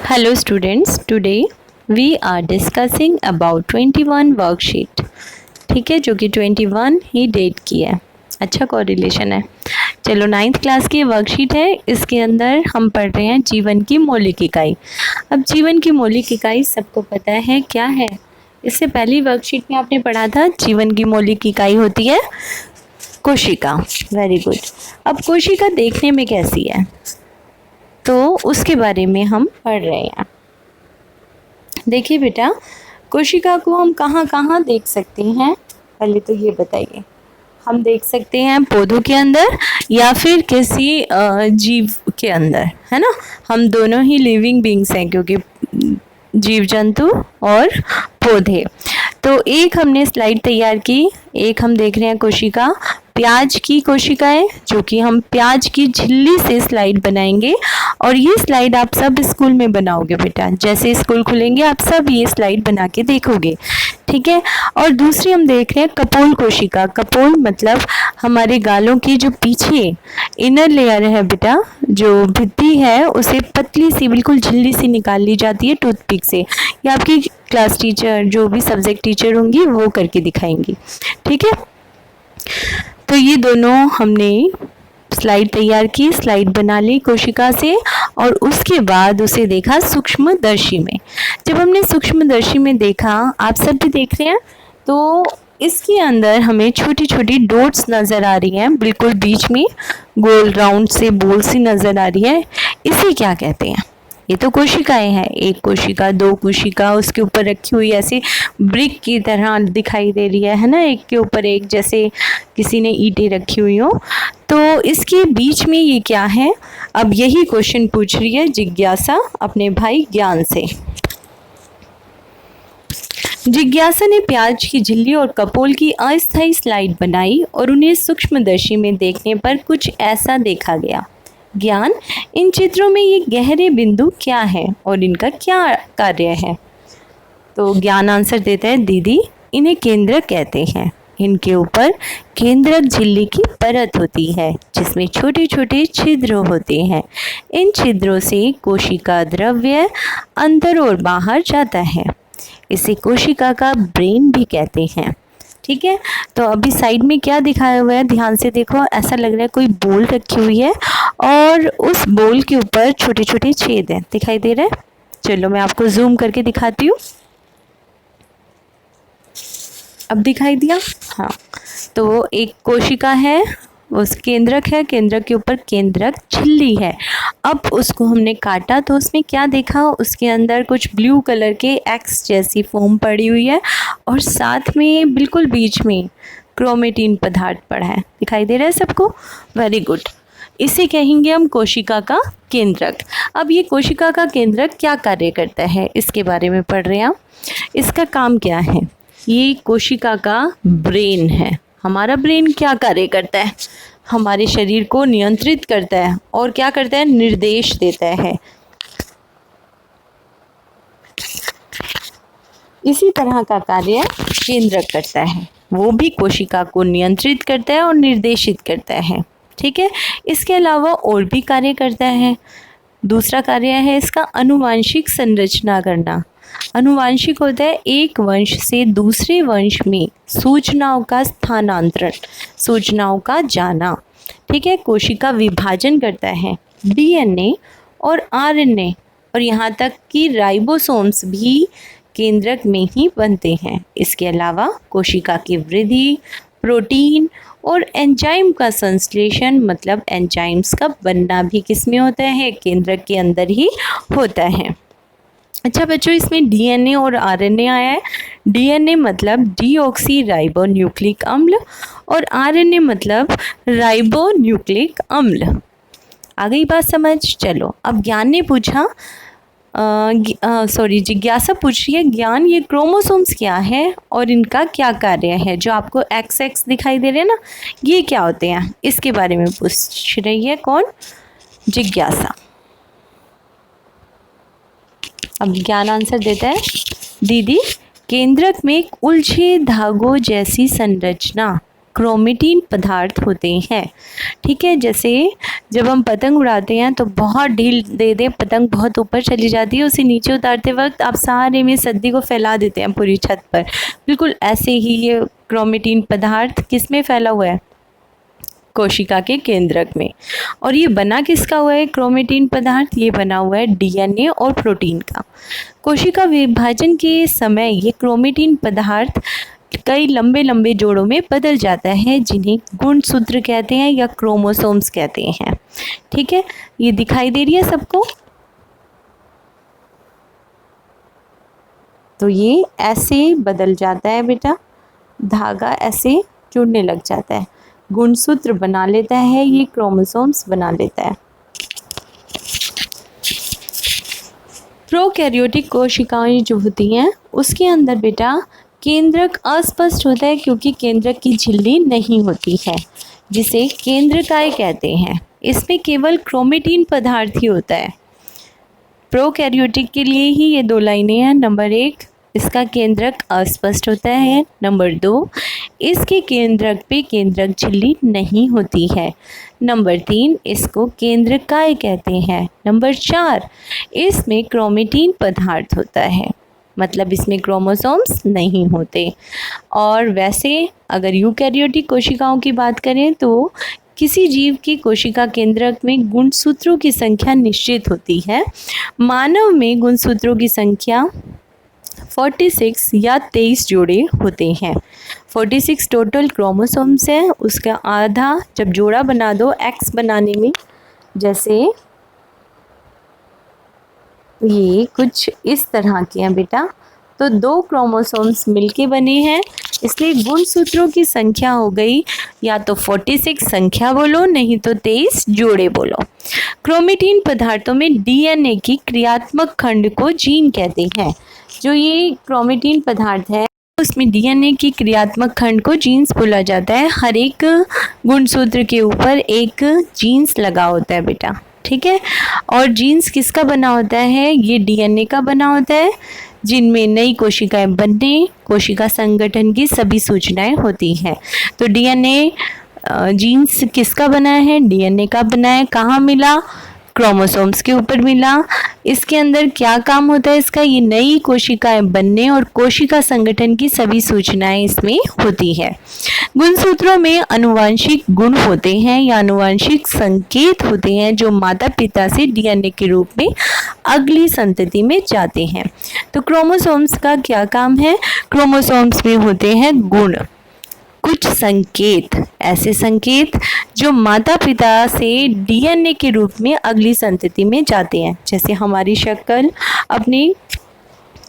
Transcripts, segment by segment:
Hello students, today we are discussing about 21 worksheet. ठीक है, जो कि 21 ही डेट की है। अच्छा कोरिलेशन है। चलो 9th क्लास की वर्कशीट है, इसके अंदर हम पढ़ रहे हैं जीवन की मौलिक इकाई। अब जीवन की मौलिक इकाई सबको पता है क्या है। इससे पहली वर्कशीट में आपने पढ़ा था जीवन की मौलिक इकाई होती है कोशिका। Very good. अब कोशिका देखने में कैसी है तो उसके बारे में हम पढ़ रहे हैं। देखिए बेटा, कोशिका को हम कहाँ कहाँ देख सकते हैं, पहले तो ये बताइए। हम देख सकते हैं पौधों के अंदर या फिर किसी जीव के अंदर, है ना। हम दोनों ही लिविंग बींग्स हैं क्योंकि जीव जंतु और पौधे। तो एक हमने स्लाइड तैयार की, एक हम देख रहे हैं कोशिका प्याज की कोशिकाएं, जो कि हम प्याज की झिल्ली से स्लाइड बनाएंगे और ये स्लाइड आप सब स्कूल में बनाओगे बेटा। जैसे स्कूल खुलेंगे आप सब ये स्लाइड बना के देखोगे, ठीक है। और दूसरी हम देख रहे हैं कपोल कोशिका। कपोल मतलब हमारे गालों की जो पीछे इनर लेयर है बेटा, जो भित्ति है, उसे पतली सी बिल्कुल झिल्ली सी निकाल ली जाती है टूथपिक से। या आपकी क्लास टीचर जो भी सब्जेक्ट टीचर होंगी वो करके दिखाएंगी, ठीक है। तो ये दोनों हमने स्लाइड तैयार की, स्लाइड बना ली कोशिका से और उसके बाद उसे देखा सूक्ष्मदर्शी में। जब हमने सूक्ष्मदर्शी में देखा, आप सब भी देख रहे हैं, तो इसके अंदर हमें छोटी छोटी डॉट्स नज़र आ रही हैं, बिल्कुल बीच में गोल राउंड से बॉल सी नज़र आ रही है। इसे क्या कहते हैं? ये तो कोशिकाएं हैं, एक कोशिका, दो कोशिका उसके ऊपर रखी हुई ऐसे ब्रिक की तरह दिखाई दे रही है ना, एक के ऊपर एक, जैसे किसी ने ईंटें रखी हुई हो। तो इसके बीच में ये क्या है? अब यही क्वेश्चन पूछ रही है जिज्ञासा अपने भाई ज्ञान से। जिज्ञासा ने प्याज की झिल्ली और कपोल की अस्थायी स्लाइड बनाई और उन्हें सूक्ष्मदर्शी में देखने पर कुछ ऐसा देखा गया। ज्ञान, इन चित्रों में ये गहरे बिंदु क्या है और इनका क्या कार्य है? तो ज्ञान आंसर देता है, दीदी इन्हें केंद्रक कहते हैं। इनके ऊपर केंद्रक झिल्ली की परत होती है जिसमें छोटे छोटे छिद्र होते हैं। इन छिद्रों से कोशिका द्रव्य अंदर और बाहर जाता है। इसे कोशिका का ब्रेन भी कहते हैं, ठीक है। तो अभी साइड में क्या दिखाया हुआ है, ध्यान से देखो। ऐसा लग रहा है कोई बोल रखी हुई है और उस बोल के ऊपर छोटे छोटे छेद हैं, दिखाई दे रहा है। चलो मैं आपको जूम करके दिखाती हूँ। अब दिखाई दिया? हाँ। तो एक कोशिका है, उस केंद्रक है, केंद्रक के ऊपर केंद्रक झिल्ली है। अब उसको हमने काटा तो उसमें क्या देखा, उसके अंदर कुछ ब्लू कलर के एक्स जैसी फोम पड़ी हुई है और साथ में बिल्कुल बीच में क्रोमेटिन पदार्थ पड़ा है। दिखाई दे रहा है सबको? Very good. इसे कहेंगे हम कोशिका का केंद्रक। अब ये कोशिका का केंद्रक क्या कार्य करता है, इसके बारे में पढ़ रहे हैं। इसका काम क्या है? ये कोशिका का ब्रेन है। हमारा ब्रेन क्या कार्य करता है? हमारे शरीर को नियंत्रित करता है और क्या करता है? निर्देश देता है। इसी तरह का कार्य केंद्रक करता है, वो भी कोशिका को नियंत्रित करता है और निर्देशित करता है, ठीक है। इसके अलावा और भी कार्य करता है। दूसरा कार्य है इसका आनुवांशिक संरचना करना। आनुवांशिक होता है एक वंश से दूसरे वंश में सूचनाओं का स्थानांतरण, सूचनाओं का जाना, ठीक है। कोशिका विभाजन करता है, डीएनए और आरएनए और यहाँ तक कि राइबोसोम्स भी केंद्रक में ही बनते हैं। इसके अलावा कोशिका की वृद्धि, प्रोटीन और एंजाइम का संश्लेषण, मतलब एंजाइम्स का बनना भी किस में होता है? केंद्रक के अंदर ही होता है। अच्छा बच्चों, इसमें डीएनए और आरएनए आया है। डीएनए मतलब डीऑक्सी राइबो न्यूक्लिक अम्ल और आरएनए मतलब राइबो न्यूक्लिक अम्ल। आ गई बात समझ? चलो अब ज्ञान ने पूछा, जिज्ञासा पूछ रही है, ज्ञान ये क्रोमोसोम्स क्या है और इनका क्या कार्य है? जो आपको एक्स एक्स दिखाई दे रहे हैं ना, ये क्या होते हैं, इसके बारे में पूछ रही है। कौन? जिज्ञासा। अब ज्ञान आंसर देता है, दीदी केंद्रक में एक उलझे धागों जैसी संरचना क्रोमेटिन पदार्थ होते हैं। ठीक है, जैसे जब हम पतंग उड़ाते हैं तो बहुत ढील दे दें, पतंग बहुत ऊपर चली जाती है, उसे नीचे उतारते वक्त आप सारे में सद्दी को फैला देते हैं पूरी छत पर। बिल्कुल ऐसे ही ये क्रोमेटिन पदार्थ किस में फैला हुआ है? कोशिका के केंद्रक में। और ये बना किसका हुआ है क्रोमेटिन पदार्थ? ये बना हुआ है डीएनए और प्रोटीन का। कोशिका विभाजन के समय ये क्रोमेटिन पदार्थ कई लंबे लंबे जोड़ों में बदल जाता है, जिन्हें गुणसूत्र कहते हैं या क्रोमोसोम्स कहते हैं। ठीक है, ये दिखाई दे रही है सबको? तो ये ऐसे बदल जाता है बेटा, धागा ऐसे जुड़ने लग जाता है, गुणसूत्र बना लेता है, ये क्रोमोसोम्स बना लेता है। प्रोकैरियोटिक कोशिकाएं जो होती हैं उसके अंदर बेटा केंद्रक अस्पष्ट होता है, क्योंकि केंद्रक की झिल्ली नहीं होती है, जिसे केंद्रकाय कहते हैं। इसमें केवल क्रोमेटिन पदार्थ ही होता है। प्रोकैरियोटिक के लिए ही ये 2 लाइनें हैं। नंबर 1, इसका केंद्रक अस्पष्ट होता है। नंबर 2, इसके केंद्रक पे केंद्रक झिल्ली नहीं होती है। नंबर 3, इसको केंद्रकाय कहते हैं। नंबर 4, इसमें क्रोमेटिन पदार्थ होता है, मतलब इसमें क्रोमोसोम्स नहीं होते। और वैसे अगर यूकैरियोटिक कोशिकाओं की बात करें तो किसी जीव की कोशिका केंद्रक में गुणसूत्रों की संख्या निश्चित होती है। मानव में गुणसूत्रों की संख्या 46 या 23 जोड़े होते हैं। 46 टोटल क्रोमोसोम्स हैं, उसका आधा जब जोड़ा बना दो एक्स बनाने में, जैसे ये कुछ इस तरह के हैं बेटा, तो 2 क्रोमोसोम्स मिलके बने हैं, इसलिए गुणसूत्रों की संख्या हो गई या तो 46 संख्या बोलो, नहीं तो 23 जोड़े बोलो। क्रोमेटिन पदार्थों में डीएनए की क्रियात्मक खंड को जीन कहते हैं। जो ये क्रोमेटिन पदार्थ है उसमें डीएनए की क्रियात्मक खंड को जीन्स बोला जाता है। हर एक गुणसूत्र के ऊपर एक जीन्स लगा होता है बेटा। ठीक है, और जीन्स किसका बना होता है? ये डीएनए का बना होता है, जिनमें नई कोशिकाएं बनने, कोशिका संगठन की सभी सूचनाएं होती हैं। तो डीएनए जीन्स किसका बना है? डीएनए का बना है। कहाँ मिला? क्रोमोसोम्स के ऊपर मिला। इसके अंदर क्या काम होता है इसका? ये नई कोशिकाएं बनने और कोशिका संगठन की सभी सूचनाएं इसमें होती है। गुणसूत्रों में आनुवंशिक गुण होते हैं या आनुवंशिक संकेत होते हैं, जो माता पिता से डीएनए के रूप में अगली संतति में जाते हैं। तो क्रोमोसोम्स का क्या काम है? क्रोमोसोम्स में होते हैं गुण, कुछ संकेत, ऐसे संकेत जो माता पिता से डीएनए के रूप में अगली संतति में जाते हैं। जैसे हमारी शक्ल अपनी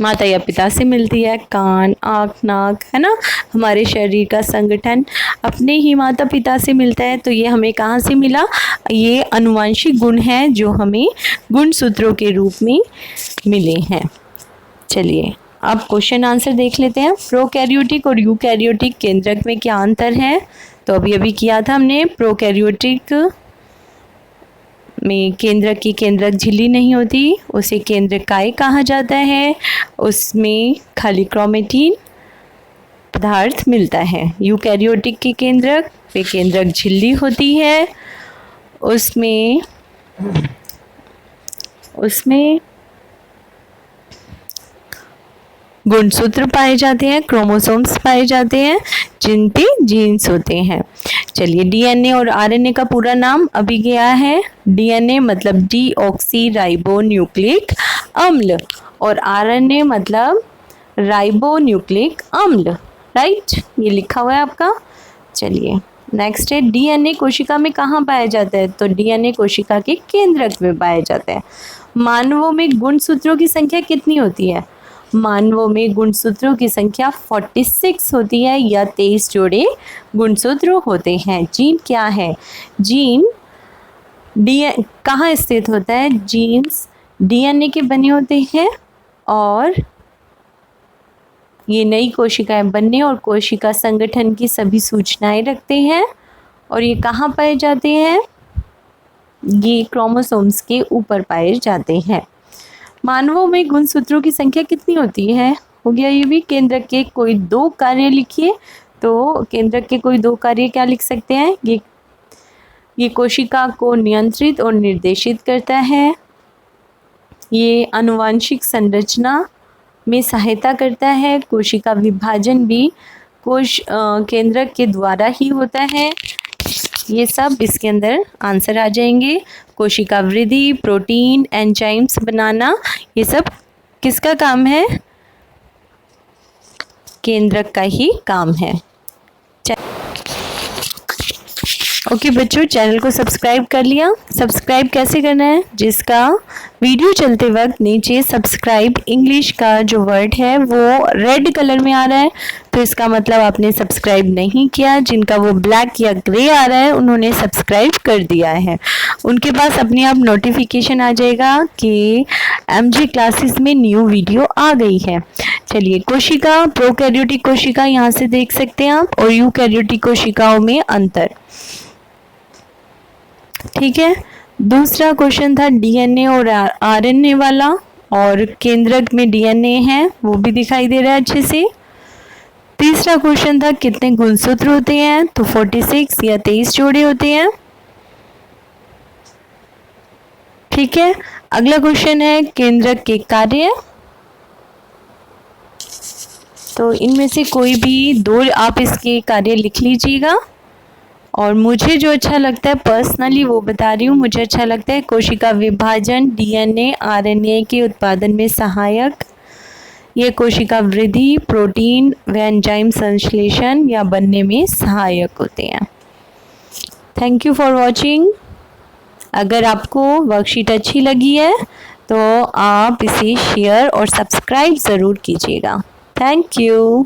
माता या पिता से मिलती है, कान, आँख, नाक, है ना। हमारे शरीर का संगठन अपने ही माता पिता से मिलता है। तो ये हमें कहाँ से मिला? ये आनुवंशिक गुण हैं जो हमें गुणसूत्रों के रूप में मिले हैं। चलिए अब क्वेश्चन आंसर देख लेते हैं। प्रोकैरियोटिक और यूकैरियोटिक केंद्रक में क्या अंतर है? तो अभी किया था हमने। प्रोकैरियोटिक में केंद्रक की केंद्रक झिल्ली नहीं होती, उसे केंद्रकाय कहा जाता है। उसमें खाली क्रोमेटिन पदार्थ मिलता है। यूकैरियोटिक के केंद्रक पे केंद्रक झिल्ली होती है, उसमें गुणसूत्र पाए जाते हैं, क्रोमोसोम्स पाए जाते हैं, जिन पे जीन्स होते हैं। चलिए, डीएनए और आरएनए का पूरा नाम अभी गया है। डीएनए मतलब डीऑक्सी राइबो न्यूक्लिक अम्ल और आरएनए मतलब राइबो न्यूक्लिक अम्ल। राइट, ये लिखा हुआ है आपका। चलिए नेक्स्ट है, डीएनए कोशिका में कहाँ पाया जाता है? तो डीएनए कोशिका के केंद्रक में पाया जाता है। मानवों में गुणसूत्रों की संख्या कितनी होती है? मानवों में गुणसूत्रों की संख्या 46 होती है या 23 जोड़े गुणसूत्र होते हैं। जीन क्या है? जीन कहाँ स्थित होता है? जीन्स डीएनए के बने होते हैं और ये नई कोशिकाएं बनने और कोशिका संगठन की सभी सूचनाएं रखते हैं। और ये कहाँ पाए जाते हैं? ये क्रोमोसोम्स के ऊपर पाए जाते हैं। मानवों में गुणसूत्रों की संख्या कितनी होती है? हो गया ये भी। केंद्रक के कोई 2 कार्य लिखिए तो केंद्रक के कोई दो कार्य क्या लिख सकते हैं? ये कोशिका को नियंत्रित और निर्देशित करता है, ये आनुवांशिक संरचना में सहायता करता है, कोशिका विभाजन भी केंद्रक के द्वारा ही होता है। ये सब इसके अंदर आंसर आ जाएंगे। कोशिका वृद्धि, प्रोटीन, एंजाइम्स बनाना, ये सब किसका काम है? केंद्रक का ही काम है। ओके बच्चों, चैनल को सब्सक्राइब कर लिया? सब्सक्राइब कैसे करना है? जिसका वीडियो चलते वक्त नीचे सब्सक्राइब इंग्लिश का जो वर्ड है वो रेड कलर में आ रहा है, तो इसका मतलब आपने सब्सक्राइब नहीं किया। जिनका वो ब्लैक या ग्रे आ रहा है उन्होंने सब्सक्राइब कर दिया है, उनके पास अपने आप नोटिफिकेशन आ जाएगा कि MG क्लासेस में न्यू वीडियो आ गई है। चलिए, कोशिका, प्रोकैरियोटिक कोशिका यहाँ से देख सकते हैं आप, और यूकैरियोटिक कोशिकाओं में अंतर। ठीक है, दूसरा क्वेश्चन था DNA और RNA वाला, और केंद्रक में DNA है वो भी दिखाई दे रहा है अच्छे से। तीसरा क्वेश्चन था कितने गुणसूत्र होते हैं? तो 46 या 23 जोड़े होते हैं। ठीक है, अगला क्वेश्चन है केंद्रक के कार्य। तो इनमें से कोई भी दो आप इसके कार्य लिख लीजिएगा, और मुझे जो अच्छा लगता है पर्सनली वो बता रही हूँ। मुझे अच्छा लगता है कोशिका विभाजन, DNA RNA के उत्पादन में सहायक, ये कोशिका वृद्धि, प्रोटीन व एंजाइम संश्लेषण या बनने में सहायक होते हैं। Thank you for watching. अगर आपको वर्कशीट अच्छी लगी है तो आप इसे शेयर और सब्सक्राइब ज़रूर कीजिएगा। Thank you.